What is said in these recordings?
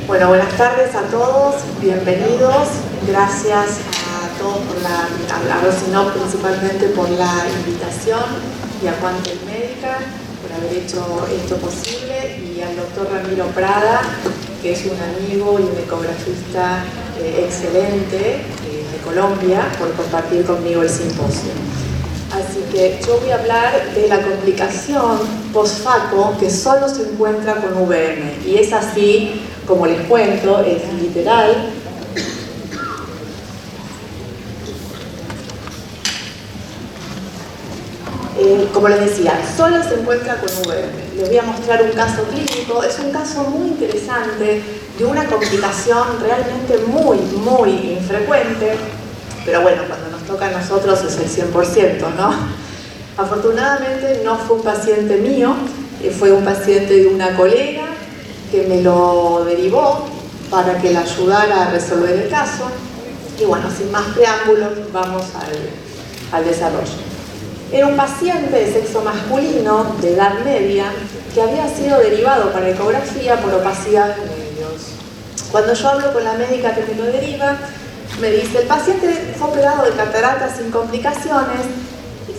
Bueno, buenas tardes a todos, bienvenidos. Gracias a todos por a Rocinó principalmente por la invitación y a Quantel Médica por haber hecho esto posible, y al doctor Ramiro Prada, que es un amigo y un ecografista excelente de Colombia, por compartir conmigo el simposio. Así que yo voy a hablar de la complicación postfaco que solo se encuentra con VM, y es así como les cuento, es literal. Como les decía, solo se encuentra con VM. Les voy a mostrar un caso clínico. Es un caso muy interesante de una complicación realmente muy infrecuente, pero bueno, cuando nos toca a nosotros es el 100%, ¿no? Afortunadamente no fue un paciente mío, fue un paciente de una colega que me lo derivó para que la ayudara a resolver el caso. Y bueno, sin más preámbulos, vamos al desarrollo. Era un paciente de sexo masculino, de edad media, que había sido derivado para ecografía por opacidad de medios. Cuando yo hablo con la médica que me lo deriva, me dice: el paciente fue operado de catarata sin complicaciones,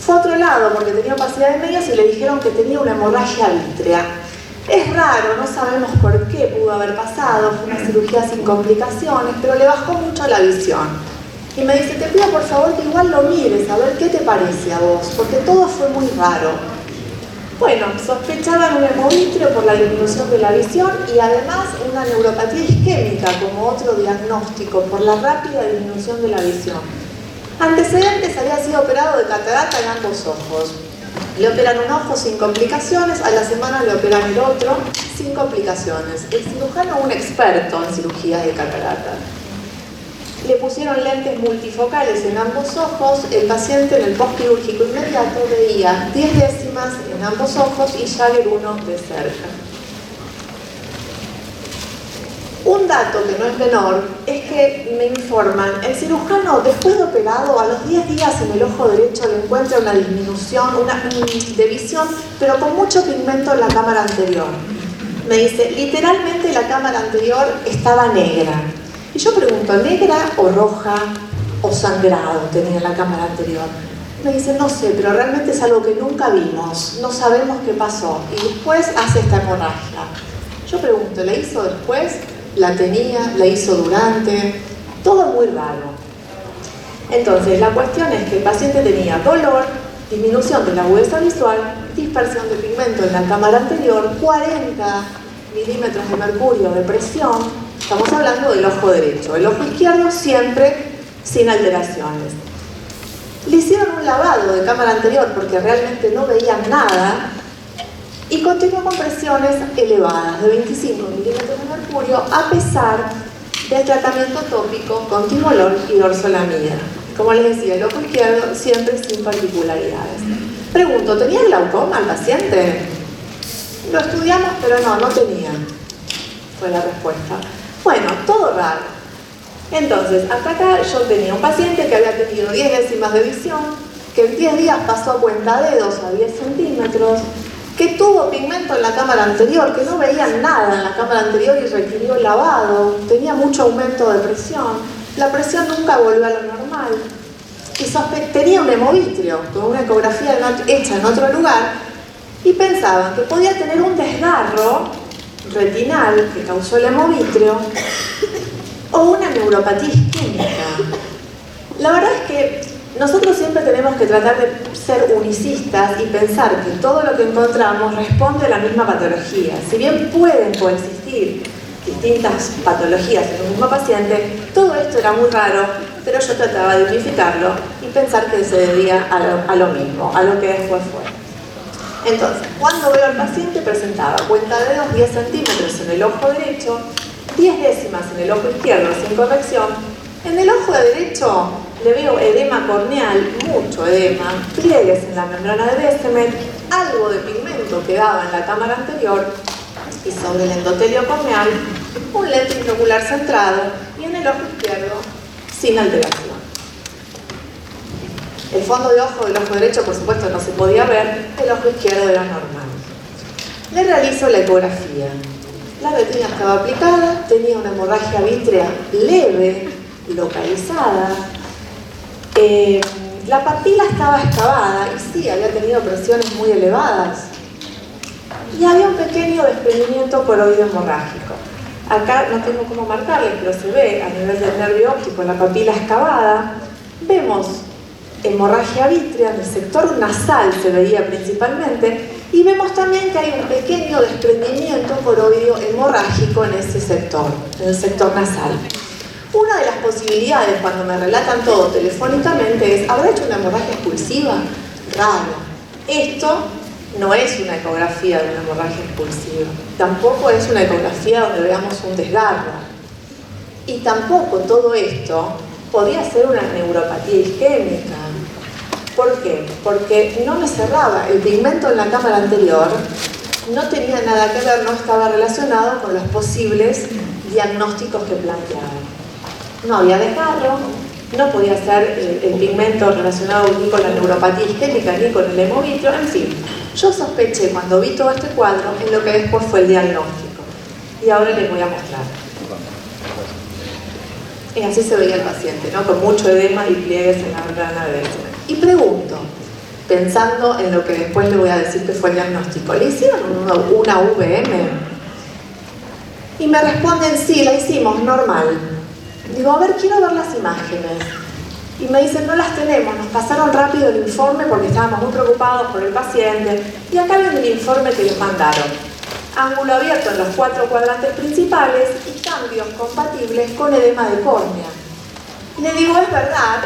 fue a otro lado porque tenía opacidad de medios y le dijeron que tenía una hemorragia vítrea. Es raro, no sabemos por qué pudo haber pasado, fue una cirugía sin complicaciones, pero le bajó mucho la visión. Y me dice: te pido por favor que igual lo mires, a ver qué te parece a vos, porque todo fue muy raro. Bueno, sospechaban un hemovítrea por la disminución de la visión y además una neuropatía isquémica como otro diagnóstico por la rápida disminución de la visión. Antecedentes: había sido operado de catarata en ambos ojos. Le operan un ojo sin complicaciones, a la semana le operan el otro sin complicaciones. El cirujano, un experto en cirugías de catarata. Le pusieron lentes multifocales en ambos ojos. El paciente en el postquirúrgico inmediato veía 10 décimas en ambos ojos y Jagger 1 de cerca. Un dato que no es menor es que me informan, el cirujano después de operado a los 10 días en el ojo derecho le encuentra una disminución de visión, pero con mucho pigmento en la cámara anterior. Me dice, literalmente la cámara anterior estaba negra. Y yo pregunto, ¿negra o roja o sangrado tenía la cámara anterior? Me dice, no sé, pero realmente es algo que nunca vimos, no sabemos qué pasó. Y después hace esta hemorragia. Yo pregunto, ¿la hizo después? ¿La tenía? ¿La hizo durante? Todo muy raro. Entonces, la cuestión es que el paciente tenía dolor, disminución de la agudeza visual, dispersión de pigmento en la cámara anterior, 40 milímetros de mercurio de presión. Estamos hablando del ojo derecho. El ojo izquierdo siempre sin alteraciones. Le hicieron un lavado de cámara anterior porque realmente no veían nada y continuó con presiones elevadas de 25 milímetros de mercurio a pesar del tratamiento tópico con timolol y dorzolamida. Como les decía, el ojo izquierdo siempre sin particularidades. Pregunto, ¿tenía glaucoma el paciente? Lo estudiamos, pero no tenía. Fue la respuesta. Bueno, todo raro. Entonces, hasta acá yo tenía un paciente que había tenido 10 décimas de visión, que en 10 días pasó a cuentadedos a 10 centímetros, que tuvo pigmento en la cámara anterior, que no veía nada en la cámara anterior y requirió lavado, tenía mucho aumento de presión, la presión nunca volvió a lo normal, y tenía un hemovítrea con una ecografía hecha en otro lugar, y pensaban que podía tener un desgarro retinal que causó el hemovítreo o una neuropatía isquémica. La verdad es que nosotros siempre tenemos que tratar de ser unicistas y pensar que todo lo que encontramos responde a la misma patología. Si bien pueden coexistir distintas patologías en un mismo paciente, todo esto era muy raro, pero yo trataba de unificarlo y pensar que se debía a lo mismo, a lo que después fue. Entonces, cuando veo al paciente presentaba cuentadedos 10 centímetros en el ojo derecho, 10 décimas en el ojo izquierdo sin corrección. En el ojo derecho le veo edema corneal, mucho edema, pliegues en la membrana de Bessemer, algo de pigmento quedaba en la cámara anterior y sobre el endotelio corneal un lente intraocular centrado y en el ojo izquierdo sin alteración. El fondo de ojo del ojo derecho, por supuesto, no se podía ver, el el ojo izquierdo era normal. Le realizo la ecografía. La retina estaba aplicada, tenía una hemorragia vítrea leve, localizada. La papila estaba excavada y sí, había tenido presiones muy elevadas. Y había un pequeño desprendimiento coroideo hemorrágico. Acá no tengo cómo marcarles, pero se ve a nivel del nervio óptico la papila excavada. Vemos hemorragia vítrea en el sector nasal, se veía principalmente, y vemos también que hay un pequeño desprendimiento coroideo hemorrágico en ese sector, en el sector nasal. Una de las posibilidades cuando me relatan todo telefónicamente es, ¿habrá hecho una hemorragia expulsiva? Raro. Esto no es una ecografía de una hemorragia expulsiva. Tampoco es una ecografía donde veamos un desgarro. Y tampoco todo esto podía ser una neuropatía isquémica. ¿Por qué? Porque no me cerraba. El pigmento en la cámara anterior no tenía nada que ver, no estaba relacionado con los posibles diagnósticos que planteaba. No había desgarro, no podía ser el pigmento relacionado ni con la neuropatía isquémica ni con el hemovitrio, en fin. Yo sospeché cuando vi todo este cuadro en lo que después fue el diagnóstico. Y ahora les voy a mostrar. Y así se veía el paciente, ¿no? Con mucho edema y pliegues en la membrana de Bessner. Y pregunto, pensando en lo que después le voy a decir que fue el diagnóstico, ¿le hicieron una VM? Y me responden, sí, la hicimos, normal. Digo, a ver, quiero ver las imágenes. Y me dicen, no las tenemos, nos pasaron rápido el informe porque estábamos muy preocupados por el paciente. Y acá viene el informe que les mandaron. Ángulo abierto en los 4 cuadrantes principales y cambios compatibles con edema de córnea. Y le digo, es verdad,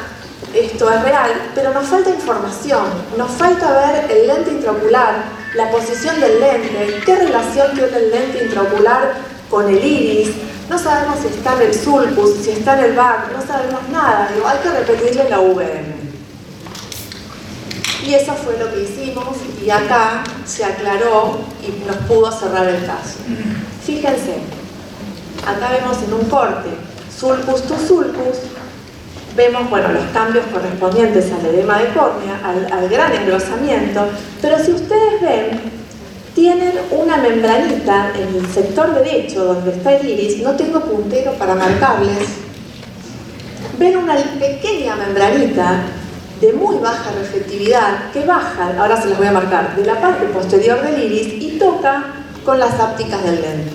esto es real, pero nos falta información. Nos falta ver el lente intraocular, la posición del lente, qué relación tiene el lente intraocular con el iris. No sabemos si está en el sulcus, si está en el VAC, no sabemos nada. Digo, hay que repetirle la VM. Y eso fue lo que hicimos y acá se aclaró y nos pudo cerrar el caso. Fíjense, acá vemos en un corte sulcus to sulcus, vemos los cambios correspondientes al edema de córnea, al gran engrosamiento, pero si ustedes ven, tienen una membranita en el sector derecho donde está el iris, no tengo puntero para marcarles, ven una pequeña membranita de muy baja reflectividad que baja, ahora se las voy a marcar, de la parte posterior del iris y toca con las ápticas del lente.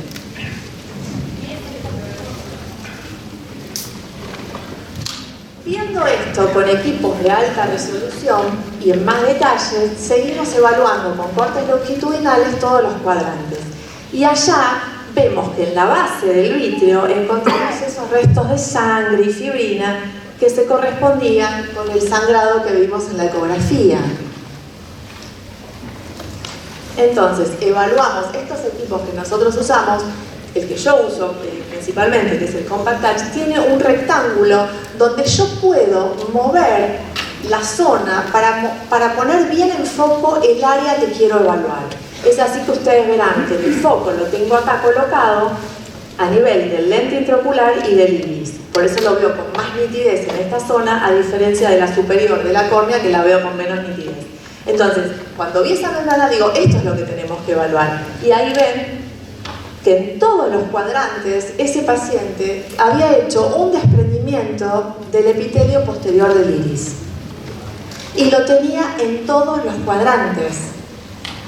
Viendo esto con equipos de alta resolución y en más detalle, seguimos evaluando con cortes longitudinales todos los cuadrantes. Y allá vemos que en la base del vítreo encontramos esos restos de sangre y fibrina que se correspondían con el sangrado que vimos en la ecografía. Entonces, evaluamos estos equipos que nosotros usamos. El que yo uso principalmente, que es el Compact Touch, tiene un rectángulo donde yo puedo mover la zona para poner bien en foco el área que quiero evaluar. Es así que ustedes verán que mi foco lo tengo acá colocado a nivel del lente intraocular y del iris. Por eso lo veo con más nitidez en esta zona, a diferencia de la superior de la córnea, que la veo con menos nitidez. Entonces, cuando vi esa membrana, digo, esto es lo que tenemos que evaluar. Y ahí ven que en todos los cuadrantes ese paciente había hecho un desprendimiento del epitelio posterior del iris. Y lo tenía en todos los cuadrantes.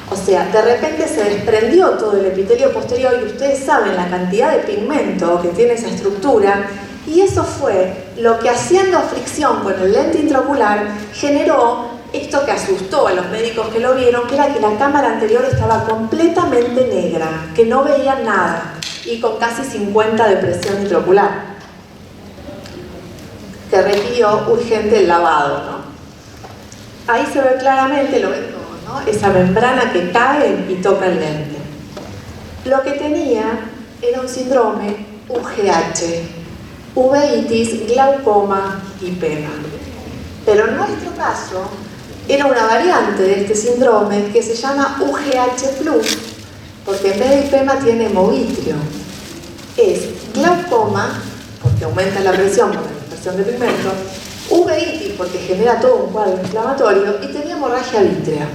O sea, de repente se desprendió todo el epitelio posterior y ustedes saben la cantidad de pigmento que tiene esa estructura, y eso fue lo que, haciendo fricción con el lente intraocular, generó esto que asustó a los médicos que lo vieron, que era que la cámara anterior estaba completamente negra, que no veían nada, y con casi 50 de presión intraocular, que requirió urgente el lavado, ¿no? Ahí se ve claramente, lo ven todo, ¿no? Esa membrana que cae y toca el lente. Lo que tenía era un síndrome UGH, uveitis, glaucoma y pema. Pero en nuestro caso, era una variante de este síndrome que se llama UGH+, porque en vez de pema tiene hemovitrio. Es glaucoma, porque aumenta la presión por la dispersión de pigmento, uveitis, porque genera todo un cuadro inflamatorio, y tenía hemorragia vítrea.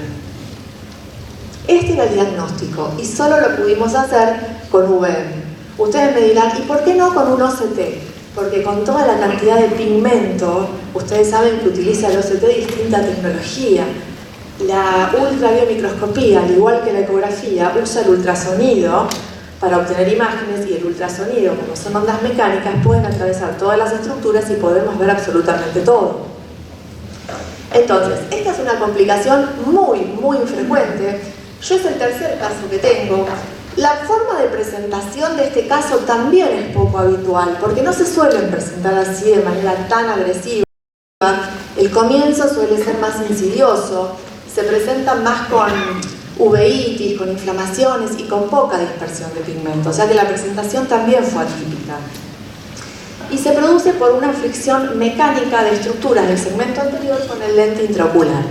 Este era el diagnóstico y solo lo pudimos hacer con VM. Ustedes me dirán, ¿y por qué no con un OCT? Porque con toda la cantidad de pigmento, ustedes saben que utiliza el OCT distinta tecnología. La ultrabiomicroscopía, al igual que la ecografía, usa el ultrasonido para obtener imágenes, y el ultrasonido, como son ondas mecánicas, pueden atravesar todas las estructuras y podemos ver absolutamente todo. Entonces, esta es una complicación muy infrecuente. Yo es el tercer caso que tengo. La forma de presentación de este caso también es poco habitual, porque no se suelen presentar así de manera tan agresiva. El comienzo suele ser más insidioso, se presentan más con uveitis, con inflamaciones y con poca dispersión de pigmento, o sea que la presentación también fue atípica. Y se produce por una fricción mecánica de estructuras del segmento anterior con el lente intraocular.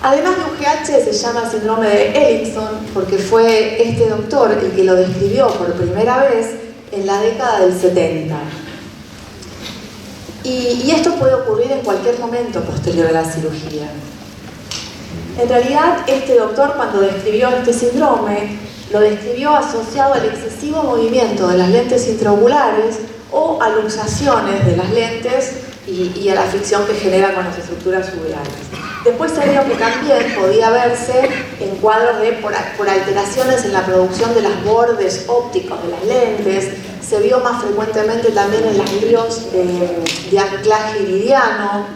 Además de UGH, se llama síndrome de Ellingson porque fue este doctor el que lo describió por primera vez en la década del 70. Y esto puede ocurrir en cualquier momento posterior a la cirugía. En realidad, este doctor, cuando describió este síndrome, lo describió asociado al excesivo movimiento de las lentes intraoculares o a luxaciones de las lentes y a la fricción que genera con las estructuras uveales. Después se vio que también podía verse en cuadros por alteraciones en la producción de los bordes ópticos de las lentes. Se vio más frecuentemente también en las ganglios de anclaje iridiano.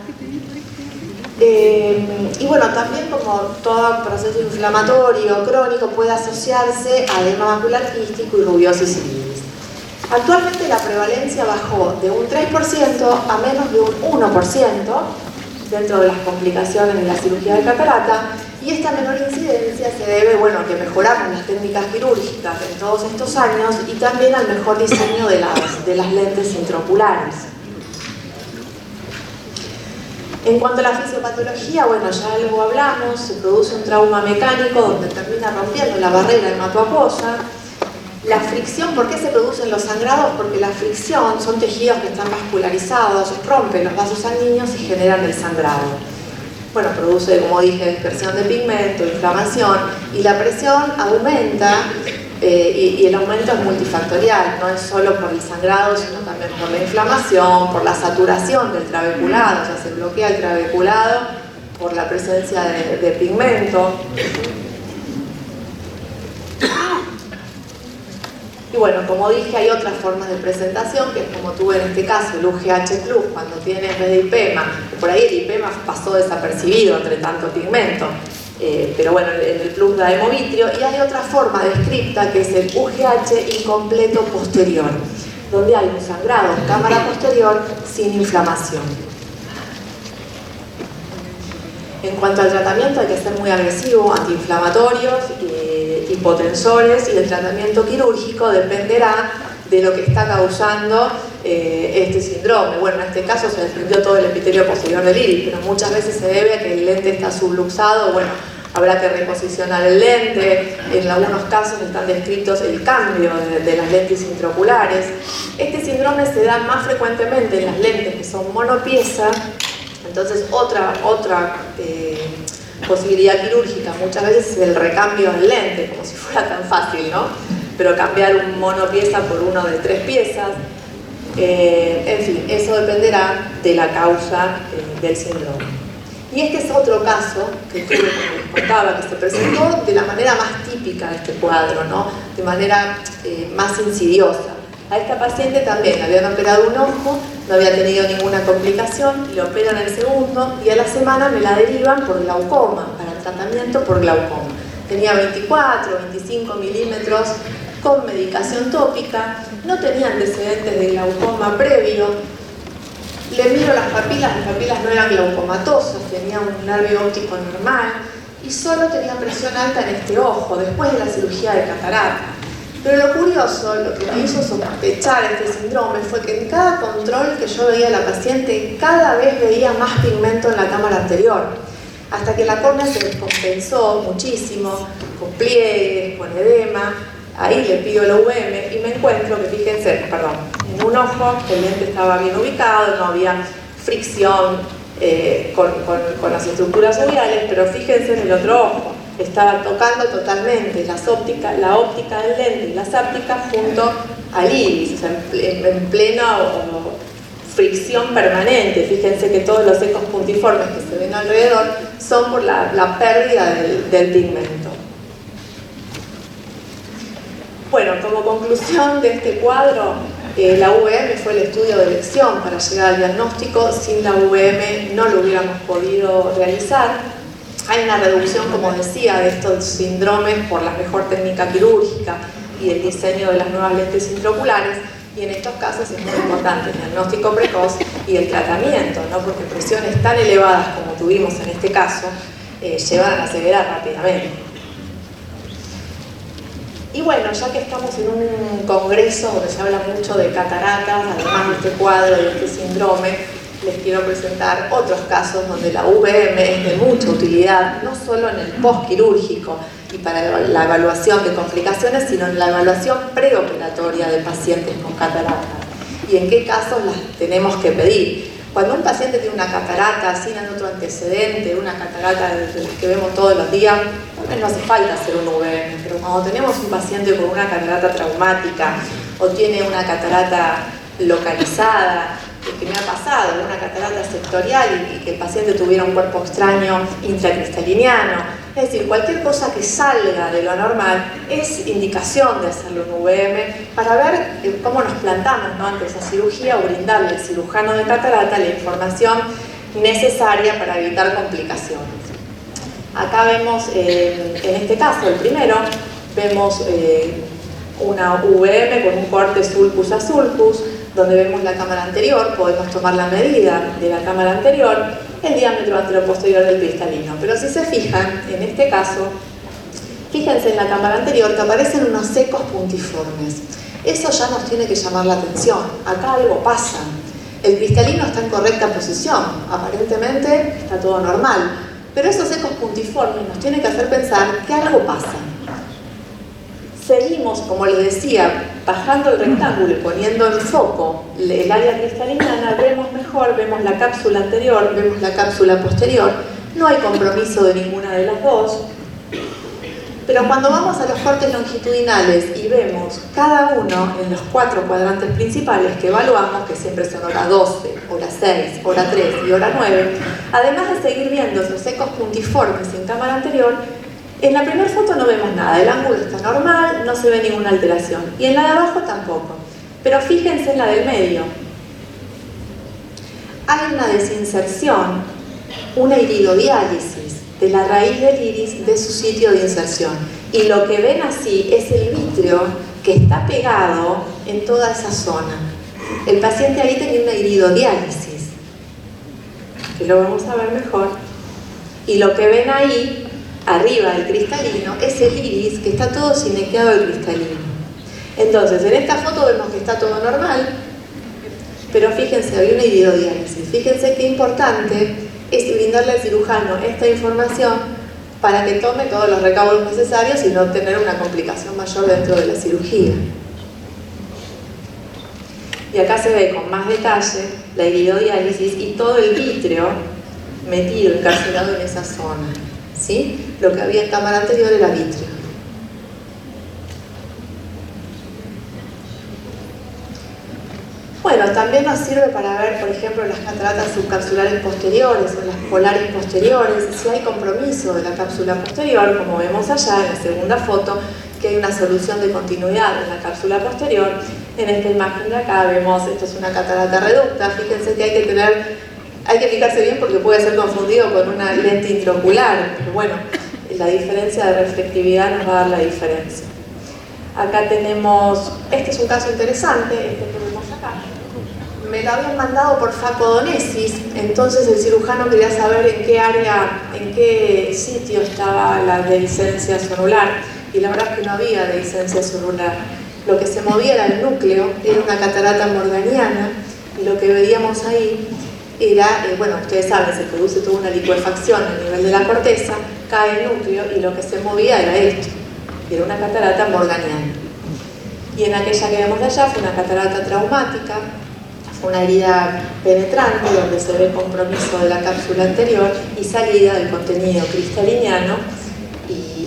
Y bueno, también como todo proceso inflamatorio crónico puede asociarse a edema macular quístico y rubiosis iris. Actualmente la prevalencia bajó de un 3% a menos de un 1% dentro de las complicaciones de la cirugía de catarata, y esta menor incidencia se debe, bueno, a que mejoraron las técnicas quirúrgicas en todos estos años y también al mejor diseño de las lentes intraoculares. En cuanto a la fisiopatología, bueno, ya algo hablamos, se produce un trauma mecánico donde termina rompiendo la barrera hematoacuosa. La fricción, ¿por qué se producen los sangrados? Porque la fricción son tejidos que están vascularizados, rompen los vasos sanguíneos y generan el sangrado. Bueno, produce, como dije, dispersión de pigmento, inflamación, y la presión aumenta, y el aumento es multifactorial, no es solo por el sangrado, sino también por la inflamación, por la saturación del trabeculado, o sea, se bloquea el trabeculado por la presencia de pigmento. Y bueno, como dije, hay otras formas de presentación, que es como tuve en este caso, el UGH Plus, cuando tiene en vez de IPEMA, que por ahí el IPEMA pasó desapercibido entre tanto pigmento, pero bueno, en el Plus da hemovitrio, y hay otra forma descripta que es el UGH incompleto posterior, donde hay un sangrado en cámara posterior sin inflamación. En cuanto al tratamiento, hay que ser muy agresivo, antiinflamatorios, hipotensores, y el tratamiento quirúrgico dependerá de lo que está causando este síndrome. Bueno, en este caso se desprendió todo el epitelio posterior del iris, pero muchas veces se debe a que el lente está subluxado. Bueno, habrá que reposicionar el lente. En algunos casos están descritos el cambio de las lentes intraoculares. Este síndrome se da más frecuentemente en las lentes que son monopieza. Entonces, otra posibilidad quirúrgica muchas veces es el recambio del lente, como si fuera tan fácil, ¿no? Pero cambiar un monopieza por uno de 3 piezas. En fin, eso dependerá de la causa del síndrome. Y este es otro caso que tuve, como les contaba, que se presentó de la manera más típica de este cuadro, ¿no? De manera más insidiosa. A esta paciente también habían operado un ojo, no había tenido ninguna complicación, le operan el segundo y a la semana me la derivan por glaucoma, para el tratamiento por glaucoma. Tenía 24, 25 milímetros con medicación tópica, no tenía antecedentes de glaucoma previo. Le miro las papilas no eran glaucomatosas, tenía un nervio óptico normal y solo tenía presión alta en este ojo, después de la cirugía de catarata. Pero lo curioso, lo que me hizo sospechar este síndrome fue que en cada control que yo veía a la paciente, cada vez veía más pigmento en la cámara anterior, hasta que la córnea se descompensó muchísimo, con pliegues, con edema. Ahí le pido el UVM y me encuentro que, fíjense, en un ojo el lente estaba bien ubicado, no había fricción con las estructuras uveales, pero fíjense en el otro ojo. estaba tocando totalmente la óptica del lente y las ápticas junto al iris, o sea, en plena fricción permanente. Fíjense que todos los ecos puntiformes que se ven alrededor son por la pérdida del pigmento. Bueno, como conclusión de este cuadro, la UVM fue el estudio de elección para llegar al diagnóstico. Sin la UVM no lo hubiéramos podido realizar. Hay una reducción, como decía, de estos síndromes por la mejor técnica quirúrgica y el diseño de las nuevas lentes intraoculares, y en estos casos es muy importante el diagnóstico precoz y el tratamiento, ¿no? Porque presiones tan elevadas como tuvimos en este caso llevan a la ceguera rápidamente. Y bueno, ya que estamos en un congreso donde se habla mucho de cataratas, además de este cuadro y de este síndrome, les quiero presentar otros casos donde la UVM es de mucha utilidad, no solo en el postquirúrgico y para la evaluación de complicaciones, sino en la evaluación preoperatoria de pacientes con cataratas. ¿Y en qué casos las tenemos que pedir? Cuando un paciente tiene una catarata sin otro antecedente, una catarata de las que vemos todos los días, no hace falta hacer un UVM, pero cuando tenemos un paciente con una catarata traumática o tiene una catarata localizada, que me ha pasado, una catarata sectorial y que el paciente tuviera un cuerpo extraño intracristaliniano, es decir, cualquier cosa que salga de lo normal es indicación de hacerle un UVM para ver cómo nos plantamos, ¿no?, ante esa cirugía, o brindarle al cirujano de catarata la información necesaria para evitar complicaciones. Acá vemos, en este caso, el primero, vemos una UVM con un corte sulcus a sulcus, donde vemos la cámara anterior, podemos tomar la medida de la cámara anterior, el diámetro anteroposterior del cristalino. Pero si se fijan, en este caso, fíjense en la cámara anterior que aparecen unos ecos puntiformes. Eso ya nos tiene que llamar la atención. Acá algo pasa. El cristalino está en correcta posición, aparentemente está todo normal, pero esos ecos puntiformes nos tienen que hacer pensar que algo pasa. Seguimos, como les decía, bajando el rectángulo y poniendo en foco el área cristaliniana, vemos mejor, vemos la cápsula anterior, vemos la cápsula posterior, no hay compromiso de ninguna de las dos, pero cuando vamos a los cortes longitudinales y vemos cada uno en los 4 cuadrantes principales que evaluamos, que siempre son hora 12, hora 6, hora 3 y hora 9, además de seguir viendo esos ecos puntiformes en cámara anterior, en la primera foto no vemos nada, el ángulo está normal, no se ve ninguna alteración. Y en la de abajo tampoco. Pero fíjense en la del medio. Hay una desinserción, una iridodiálisis de la raíz del iris de su sitio de inserción. Y lo que ven así es el vítreo que está pegado en toda esa zona. El paciente ahí tenía una iridodiálisis, que lo vamos a ver mejor. Y lo que ven ahí arriba del cristalino es el iris que está todo sinequeado del cristalino. Entonces, en esta foto vemos que está todo normal, pero fíjense, hay una iridodiálisis. Fíjense qué importante es brindarle al cirujano esta información para que tome todos los recaudos necesarios y no tener una complicación mayor dentro de la cirugía. Y acá se ve con más detalle la iridodiálisis y todo el vítreo metido, encarcelado en esa zona. ¿Sí? Lo que había en cámara anterior era vítreo. Bueno, también nos sirve para ver, por ejemplo, las cataratas subcapsulares posteriores o las polares posteriores, si hay compromiso de la cápsula posterior, como vemos allá en la segunda foto, que hay una solución de continuidad en la cápsula posterior. En esta imagen de acá vemos, esto es una catarata reducta, fíjense que hay que fijarse bien porque puede ser confundido con una lente intraocular, pero bueno, la diferencia de reflectividad nos va a dar la diferencia. Acá tenemos, este es un caso interesante, este que vemos acá. Me lo habían mandado por facodonesis, entonces el cirujano quería saber en qué área, en qué sitio estaba la dehiscencia celular, y la verdad es que no había dehiscencia celular. Lo que se movía era el núcleo, era una catarata morganiana, y lo que veíamos ahí era, bueno, ustedes saben, se produce toda una licuefacción a nivel de la corteza, cae el núcleo y lo que se movía era esto, era una catarata morganiana. Y en aquella que vemos de allá fue una catarata traumática, fue una herida penetrante donde se ve compromiso de la cápsula anterior y salida del contenido cristaliniano, y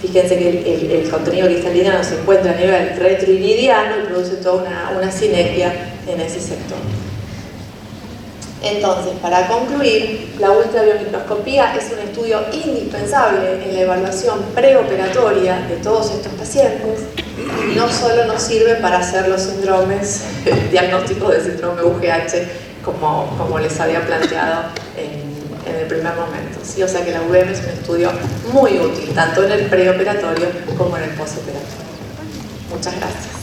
fíjense que el contenido cristalino se encuentra a nivel retroiridiano y produce toda una sinergia en ese sector. Entonces, para concluir, la ultrabiomicroscopía es un estudio indispensable en la evaluación preoperatoria de todos estos pacientes y no solo nos sirve para hacer los síndromes, diagnósticos de síndrome UGH, como les había planteado en el primer momento, ¿sí? O sea que la UVM es un estudio muy útil, tanto en el preoperatorio como en el postoperatorio. Muchas gracias.